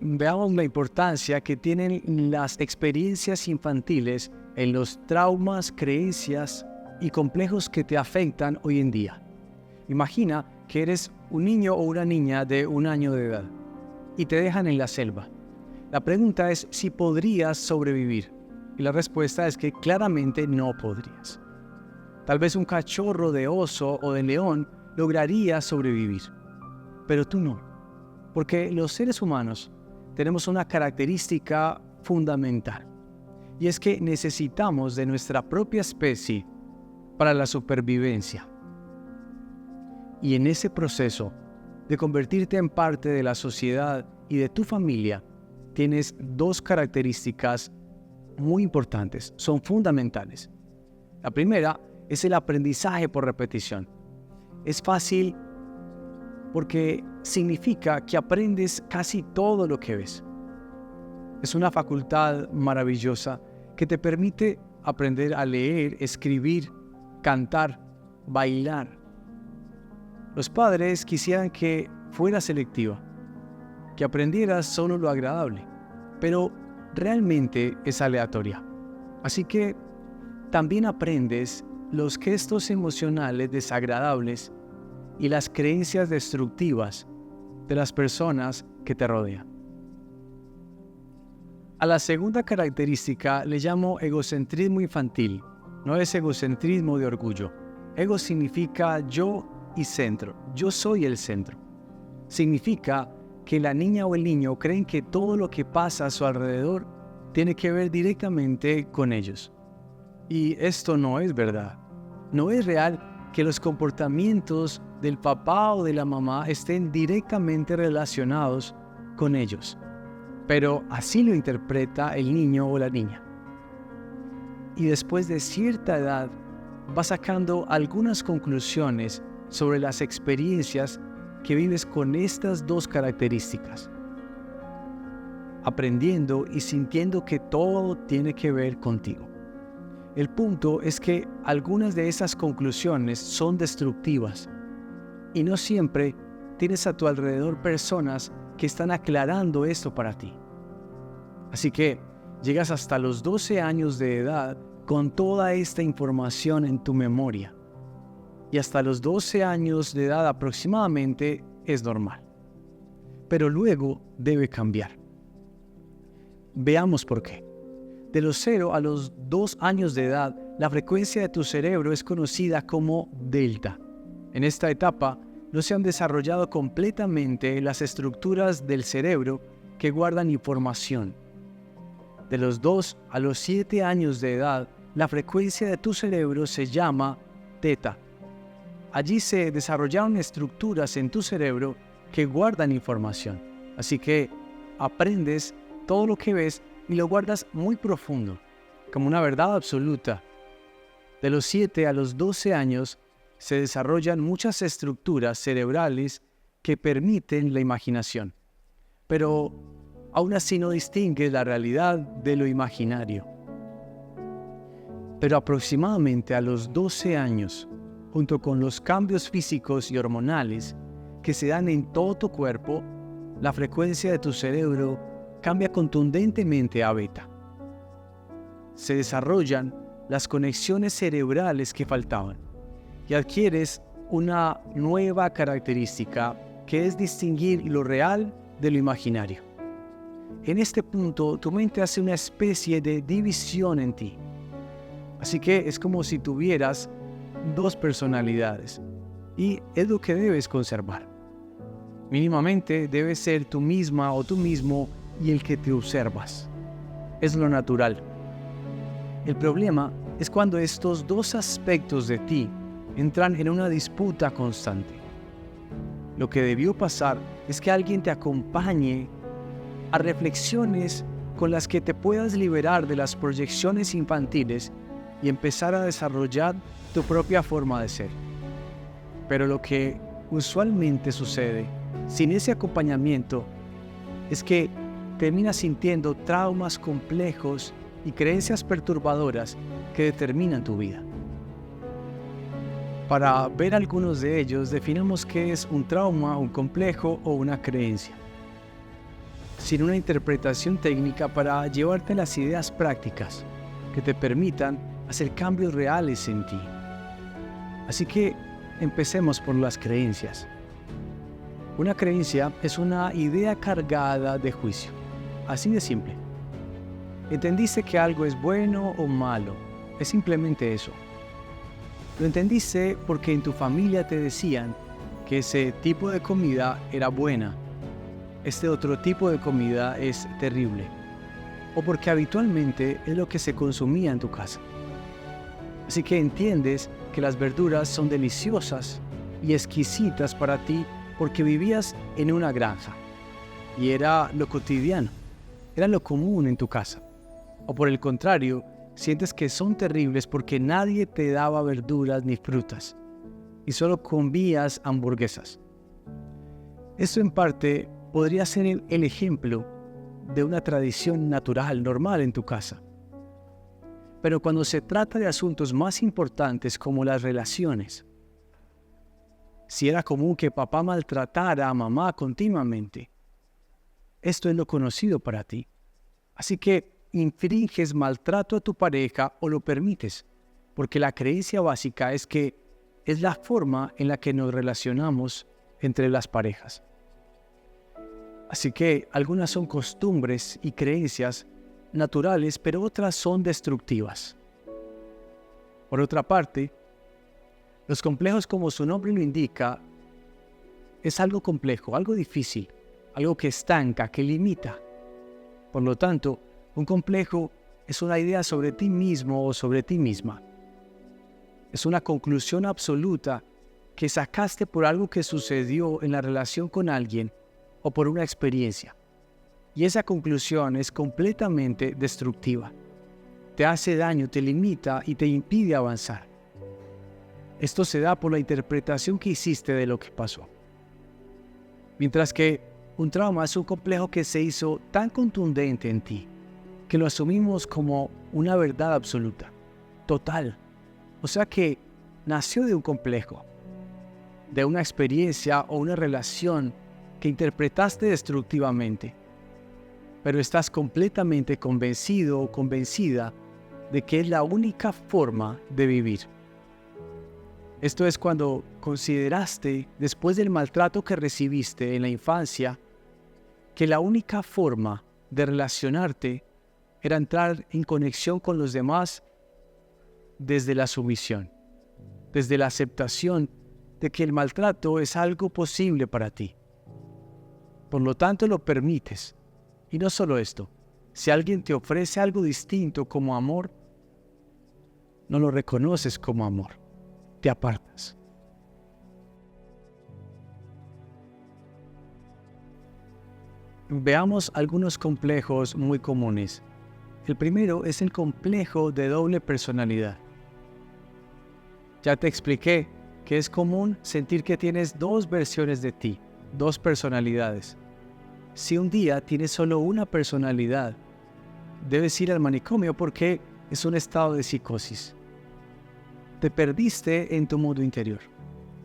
veamos la importancia que tienen las experiencias infantiles en los traumas, creencias y complejos que te afectan hoy en día. Imagina que eres un niño o una niña de 1 año de edad y te dejan en la selva. La pregunta es si podrías sobrevivir. Y la respuesta es que claramente no podrías. Tal vez un cachorro de oso o de león lograría sobrevivir, pero tú no. Porque los seres humanos tenemos una característica fundamental, y es que necesitamos de nuestra propia especie para la supervivencia. Y en ese proceso de convertirte en parte de la sociedad y de tu familia, tienes dos características muy importantes, son fundamentales. La primera es el aprendizaje por repetición. Es fácil porque significa que aprendes casi todo lo que ves. Es una facultad maravillosa que te permite aprender a leer, escribir, cantar, bailar. Los padres quisieran que fuera selectiva, que aprendieras solo lo agradable, pero realmente es aleatoria. Así que también aprendes los gestos emocionales desagradables y las creencias destructivas de las personas que te rodean. A la segunda característica le llamo egocentrismo infantil. No es egocentrismo de orgullo. Ego significa yo y centro. Yo soy el centro. Significa que la niña o el niño creen que todo lo que pasa a su alrededor tiene que ver directamente con ellos. Y esto no es verdad. No es real que los comportamientos del papá o de la mamá estén directamente relacionados con ellos. Pero así lo interpreta el niño o la niña. Y después de cierta edad, va sacando algunas conclusiones sobre las experiencias que vives con estas dos características, aprendiendo y sintiendo que todo tiene que ver contigo. El punto es que algunas de esas conclusiones son destructivas y no siempre tienes a tu alrededor personas que están aclarando esto para ti. Así que llegas hasta los 12 años de edad con toda esta información en tu memoria. Y hasta los 12 años de edad aproximadamente es normal. Pero luego debe cambiar. Veamos por qué. De los 0 a los 2 años de edad, la frecuencia de tu cerebro es conocida como delta. En esta etapa no se han desarrollado completamente las estructuras del cerebro que guardan información. De los 2 a los 7 años de edad, la frecuencia de tu cerebro se llama teta. Allí se desarrollaron estructuras en tu cerebro que guardan información. Así que aprendes todo lo que ves y lo guardas muy profundo, como una verdad absoluta. De los 7 a los 12 años se desarrollan muchas estructuras cerebrales que permiten la imaginación. Pero aún así no distingues la realidad de lo imaginario. Pero aproximadamente a los 12 años, junto con los cambios físicos y hormonales que se dan en todo tu cuerpo, la frecuencia de tu cerebro cambia contundentemente a beta. Se desarrollan las conexiones cerebrales que faltaban y adquieres una nueva característica que es distinguir lo real de lo imaginario. En este punto, tu mente hace una especie de división en ti. Así que es como si tuvieras dos personalidades y es lo que debes conservar. Mínimamente debes ser tú misma o tú mismo y el que te observas. Es lo natural. El problema es cuando estos dos aspectos de ti entran en una disputa constante. Lo que debió pasar es que alguien te acompañe a reflexiones con las que te puedas liberar de las proyecciones infantiles y empezar a desarrollar tu propia forma de ser. Pero lo que usualmente sucede sin ese acompañamiento es que terminas sintiendo traumas complejos y creencias perturbadoras que determinan tu vida. Para ver algunos de ellos, definamos qué es un trauma, un complejo o una creencia. sin una interpretación técnica para llevarte las ideas prácticas que te permitan hacer cambios reales en ti. Así que empecemos por las creencias. Una creencia es una idea cargada de juicio, así de simple. Entendiste que algo es bueno o malo, es simplemente eso. Lo entendiste porque en tu familia te decían que ese tipo de comida era buena, este otro tipo de comida es terrible, o porque habitualmente es lo que se consumía en tu casa. Así que entiendes que las verduras son deliciosas y exquisitas para ti porque vivías en una granja y era lo cotidiano, era lo común en tu casa. O por el contrario, sientes que son terribles porque nadie te daba verduras ni frutas y solo comías hamburguesas. Esto en parte podría ser el ejemplo de una tradición natural, normal en tu casa. Pero cuando se trata de asuntos más importantes como las relaciones, si era común que papá maltratara a mamá continuamente, esto es lo conocido para ti. Así que infringes maltrato a tu pareja o lo permites, porque la creencia básica es que es la forma en la que nos relacionamos entre las parejas. Así que algunas son costumbres y creencias naturales, pero otras son destructivas. Por otra parte, los complejos, como su nombre lo indica, es algo complejo, algo difícil, algo que estanca, que limita. Por lo tanto, un complejo es una idea sobre ti mismo o sobre ti misma. Es una conclusión absoluta que sacaste por algo que sucedió en la relación con alguien o por una experiencia. Y esa conclusión es completamente destructiva. Te hace daño, te limita y te impide avanzar. Esto se da por la interpretación que hiciste de lo que pasó. Mientras que un trauma es un complejo que se hizo tan contundente en ti que lo asumimos como una verdad absoluta, total. O sea que nació de un complejo, de una experiencia o una relación que interpretaste destructivamente, pero estás completamente convencido o convencida de que es la única forma de vivir. Esto es cuando consideraste, después del maltrato que recibiste en la infancia, que la única forma de relacionarte era entrar en conexión con los demás desde la sumisión, desde la aceptación de que el maltrato es algo posible para ti. Por lo tanto, lo permites. Y no solo esto, si alguien te ofrece algo distinto como amor, no lo reconoces como amor, te apartas. Veamos algunos complejos muy comunes. El primero es el complejo de doble personalidad. Ya te expliqué que es común sentir que tienes dos versiones de ti, dos personalidades. Si un día tienes solo una personalidad, debes ir al manicomio porque es un estado de psicosis. Te perdiste en tu mundo interior.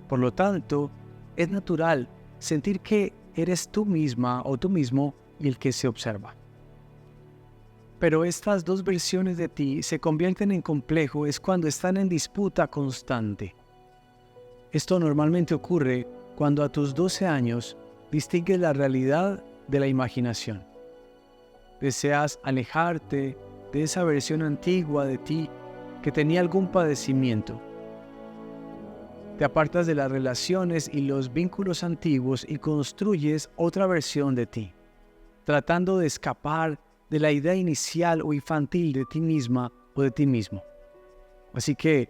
Por lo tanto, es natural sentir que eres tú misma o tú mismo el que se observa. Pero estas dos versiones de ti se convierten en complejo es cuando están en disputa constante. Esto normalmente ocurre cuando a tus 12 años distingues la realidad de la imaginación. Deseas alejarte de esa versión antigua de ti que tenía algún padecimiento. Te apartas de las relaciones y los vínculos antiguos y construyes otra versión de ti, tratando de escapar de la idea inicial o infantil de ti misma o de ti mismo. Así que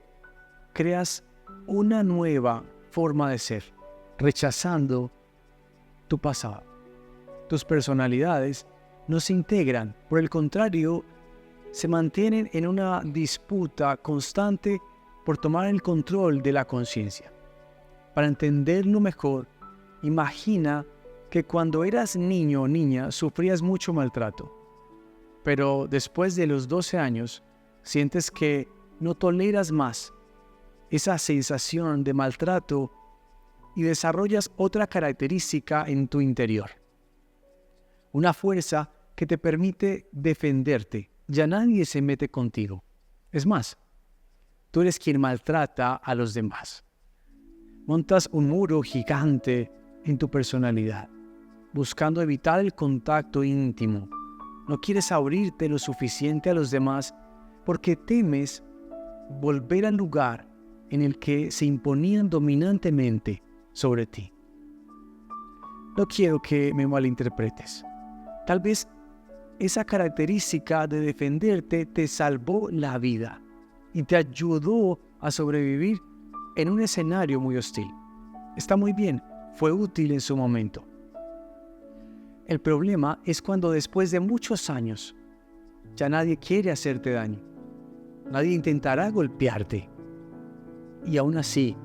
creas una nueva forma de ser, rechazando tu pasado. Tus personalidades no se integran, por el contrario, se mantienen en una disputa constante por tomar el control de la conciencia. Para entenderlo mejor, imagina que cuando eras niño o niña sufrías mucho maltrato, pero después de los 12 años sientes que no toleras más esa sensación de maltrato y desarrollas otra característica en tu interior. una fuerza que te permite defenderte. Ya nadie se mete contigo. Es más, tú eres quien maltrata a los demás. Montas un muro gigante en tu personalidad, buscando evitar el contacto íntimo. No quieres abrirte lo suficiente a los demás porque temes volver al lugar en el que se imponían dominantemente sobre ti. No quiero que me malinterpretes. Tal vez esa característica de defenderte te salvó la vida y te ayudó a sobrevivir en un escenario muy hostil. Está muy bien, fue útil en su momento. El problema es cuando después de muchos años ya nadie quiere hacerte daño. Nadie intentará golpearte. Y aún así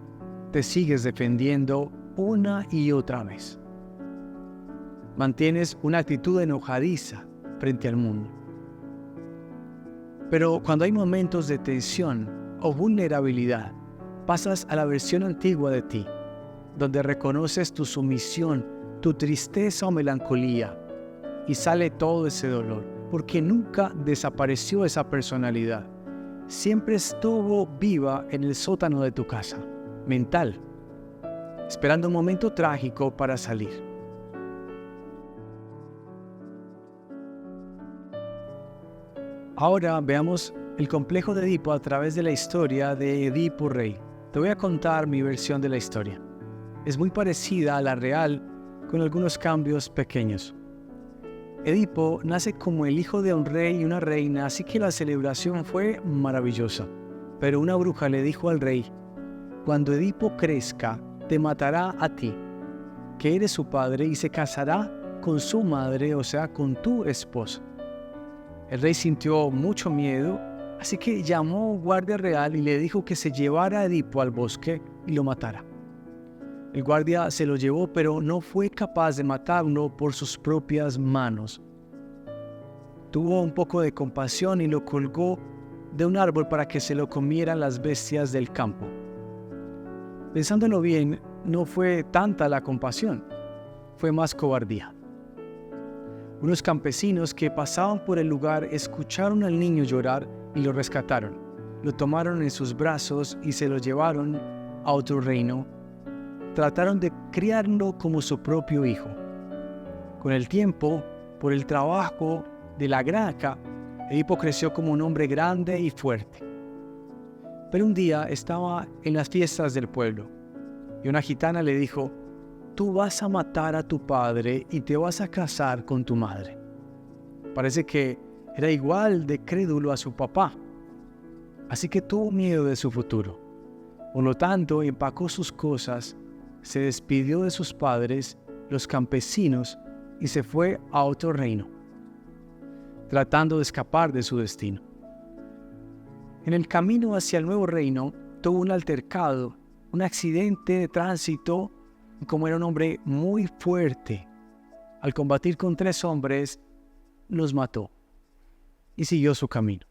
te sigues defendiendo una y otra vez. Mantienes una actitud enojadiza frente al mundo. Pero cuando hay momentos de tensión o vulnerabilidad, pasas a la versión antigua de ti, donde reconoces tu sumisión, tu tristeza o melancolía, y sale todo ese dolor, porque nunca desapareció esa personalidad. Siempre estuvo viva en el sótano de tu casa, mental, esperando un momento trágico para salir. Ahora veamos el complejo de Edipo a través de la historia de Edipo Rey. Te voy a contar mi versión de la historia. Es muy parecida a la real, con algunos cambios pequeños. Edipo nace como el hijo de un rey y una reina, así que la celebración fue maravillosa. Pero una bruja le dijo al rey: cuando Edipo crezca, te matará a ti, que eres su padre, y se casará con su madre, o sea, con tu esposa. El rey sintió mucho miedo, así que llamó a un guardia real y le dijo que se llevara a Edipo al bosque y lo matara. El guardia se lo llevó, pero no fue capaz de matarlo por sus propias manos. Tuvo un poco de compasión y lo colgó de un árbol para que se lo comieran las bestias del campo. Pensándolo bien, no fue tanta la compasión, fue más cobardía. Unos campesinos que pasaban por el lugar escucharon al niño llorar y lo rescataron. Lo tomaron en sus brazos y se lo llevaron a otro reino. Trataron de criarlo como su propio hijo. Con el tiempo, por el trabajo de la granja, Edipo creció como un hombre grande y fuerte. Pero un día estaba en las fiestas del pueblo y una gitana le dijo: tú vas a matar a tu padre y te vas a casar con tu madre. Parece que era igual de crédulo a su papá, así que tuvo miedo de su futuro. Por lo tanto, empacó sus cosas, se despidió de sus padres, los campesinos, y se fue a otro reino, tratando de escapar de su destino. En el camino hacia el nuevo reino, tuvo un altercado, un accidente de tránsito. Como era un hombre muy fuerte, al combatir con 3 hombres, los mató y siguió su camino.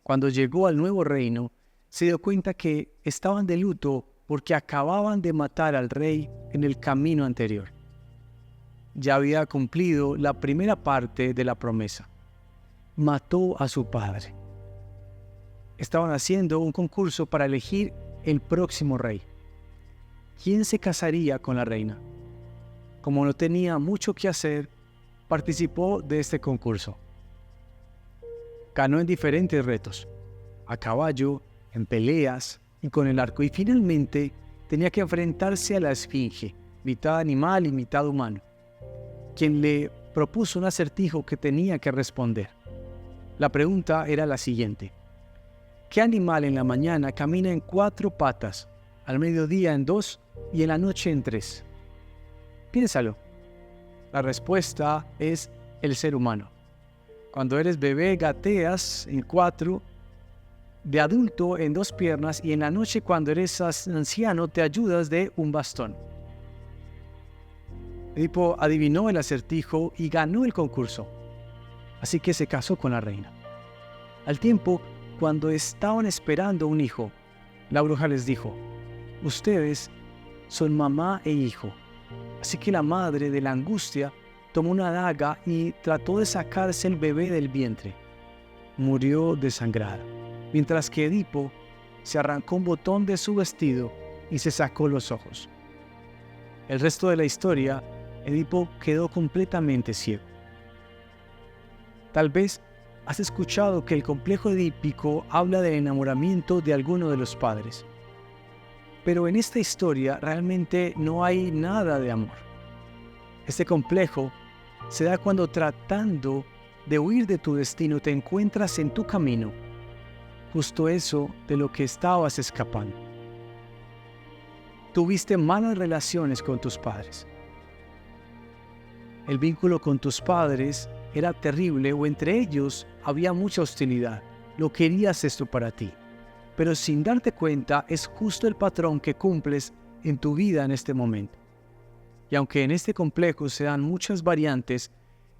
Cuando llegó al nuevo reino, se dio cuenta que estaban de luto porque acababan de matar al rey en el camino anterior. Ya había cumplido la primera parte de la promesa. Mató a su padre. Estaban haciendo un concurso para elegir el próximo rey. ¿Quién se casaría con la reina? Como no tenía mucho que hacer, participó de este concurso. Ganó en diferentes retos, a caballo, en peleas y con el arco, y finalmente tenía que enfrentarse a la esfinge, mitad animal y mitad humano, quien le propuso un acertijo que tenía que responder. La pregunta era la siguiente: ¿qué animal en la mañana camina en 4 patas, al mediodía en 2 y en la noche en 3? Piénsalo. La respuesta es el ser humano. Cuando eres bebé gateas en 4, de adulto en 2 piernas, y en la noche cuando eres anciano te ayudas de un bastón. Edipo adivinó el acertijo y ganó el concurso. Así que se casó con la reina. Al tiempo, cuando estaban esperando un hijo, la bruja les dijo: ustedes son mamá e hijo. Así que la madre, de la angustia, tomó una daga y trató de sacarse el bebé del vientre. Murió desangrada, mientras que Edipo se arrancó un botón de su vestido y se sacó los ojos. El resto de la historia, Edipo quedó completamente ciego. Tal vez has escuchado que el complejo edípico habla del enamoramiento de alguno de los padres. Pero en esta historia realmente no hay nada de amor. Este complejo se da cuando, tratando de huir de tu destino, te encuentras en tu camino justo eso de lo que estabas escapando. Tuviste malas relaciones con tus padres. El vínculo con tus padres era terrible, o entre ellos había mucha hostilidad. Lo querías esto para ti, pero sin darte cuenta es justo el patrón que cumples en tu vida en este momento. Y aunque en este complejo se dan muchas variantes,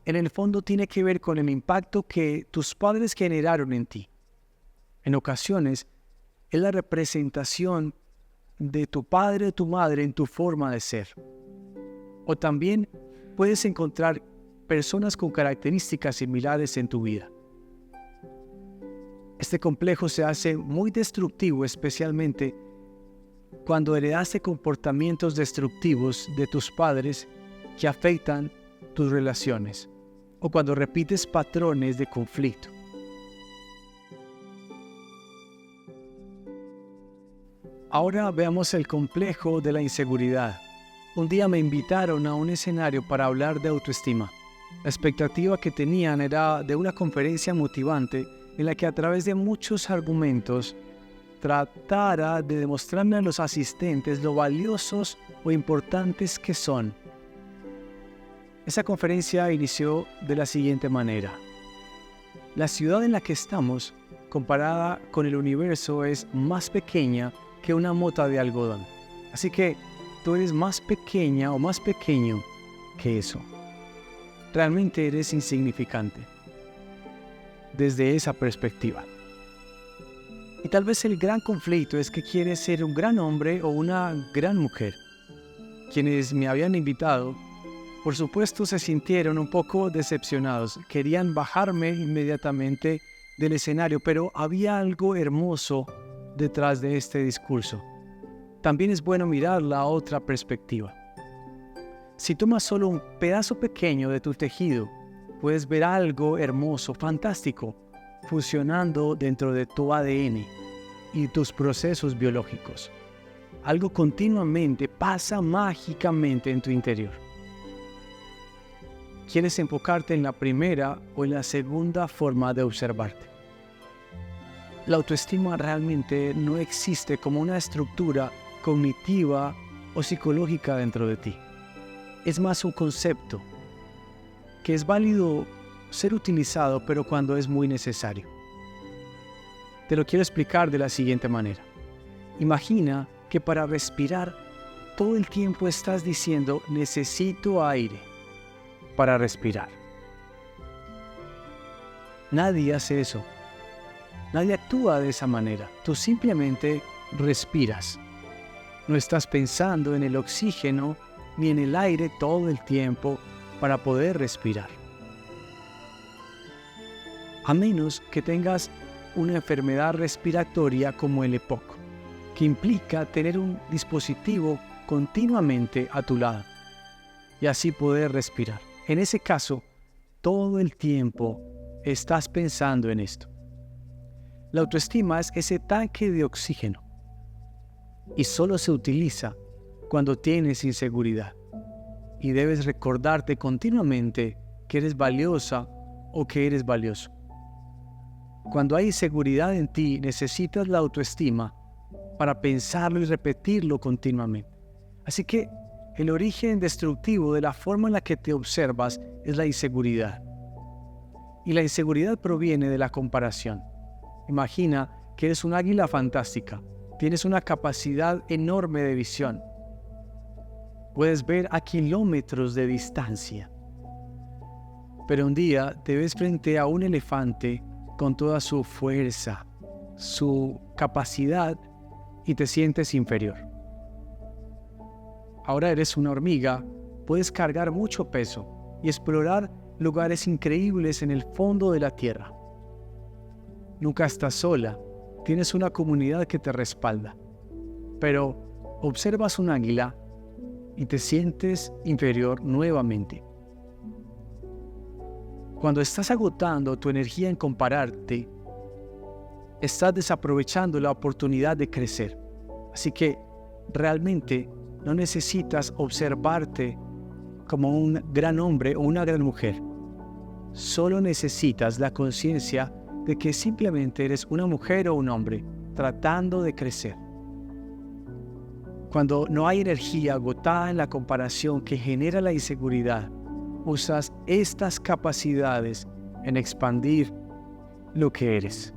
en el fondo tiene que ver con el impacto que tus padres generaron en ti. En ocasiones es la representación de tu padre o tu madre en tu forma de ser. O también puedes encontrar personas con características similares en tu vida. Este complejo se hace muy destructivo, especialmente cuando heredaste comportamientos destructivos de tus padres que afectan tus relaciones, o cuando repites patrones de conflicto. Ahora veamos el complejo de la inseguridad. Un día me invitaron a un escenario para hablar de autoestima. La expectativa que tenían era de una conferencia motivante en la que a través de muchos argumentos tratara de demostrarle a los asistentes lo valiosos o importantes que son. Esa conferencia inició de la siguiente manera. La ciudad en la que estamos, comparada con el universo, es más pequeña que una mota de algodón. Así que tú eres más pequeña o más pequeño que eso. Realmente eres insignificante desde esa perspectiva. Y tal vez el gran conflicto es que quieres ser un gran hombre o una gran mujer. Quienes me habían invitado, por supuesto, se sintieron un poco decepcionados. Querían bajarme inmediatamente del escenario, pero había algo hermoso detrás de este discurso. También es bueno mirar la otra perspectiva. Si tomas solo un pedazo pequeño de tu tejido, puedes ver algo hermoso, fantástico, funcionando dentro de tu ADN y tus procesos biológicos. Algo continuamente pasa mágicamente en tu interior. ¿Quieres enfocarte en la primera o en la segunda forma de observarte? La autoestima realmente no existe como una estructura cognitiva o psicológica dentro de ti. Es más un concepto que es válido ser utilizado, pero cuando es muy necesario. Te lo quiero explicar de la siguiente manera. Imagina que para respirar todo el tiempo estás diciendo necesito aire para respirar. Nadie hace eso. Nadie actúa de esa manera. Tú simplemente respiras. No estás pensando en el oxígeno ni en el aire todo el tiempo para poder respirar. A menos que tengas una enfermedad respiratoria como el EPOC, que implica tener un dispositivo continuamente a tu lado y así poder respirar. En ese caso, todo el tiempo estás pensando en esto. La autoestima es ese tanque de oxígeno y solo se utiliza cuando tienes inseguridad y debes recordarte continuamente que eres valiosa o que eres valioso. Cuando hay inseguridad en ti, necesitas la autoestima para pensarlo y repetirlo continuamente. Así que el origen destructivo de la forma en la que te observas es la inseguridad. Y la inseguridad proviene de la comparación. Imagina que eres un águila fantástica. Tienes una capacidad enorme de visión. Puedes ver a kilómetros de distancia. Pero un día te ves frente a un elefante con toda su fuerza, su capacidad, y te sientes inferior. Ahora eres una hormiga, puedes cargar mucho peso, y explorar lugares increíbles en el fondo de la tierra. Nunca estás sola, tienes una comunidad que te respalda. Pero observas un águila y te sientes inferior nuevamente. Cuando estás agotando tu energía en compararte, estás desaprovechando la oportunidad de crecer. Así que realmente no necesitas observarte como un gran hombre o una gran mujer. Solo necesitas la conciencia de que simplemente eres una mujer o un hombre tratando de crecer. Cuando no hay energía agotada en la comparación que genera la inseguridad, usas estas capacidades en expandir lo que eres.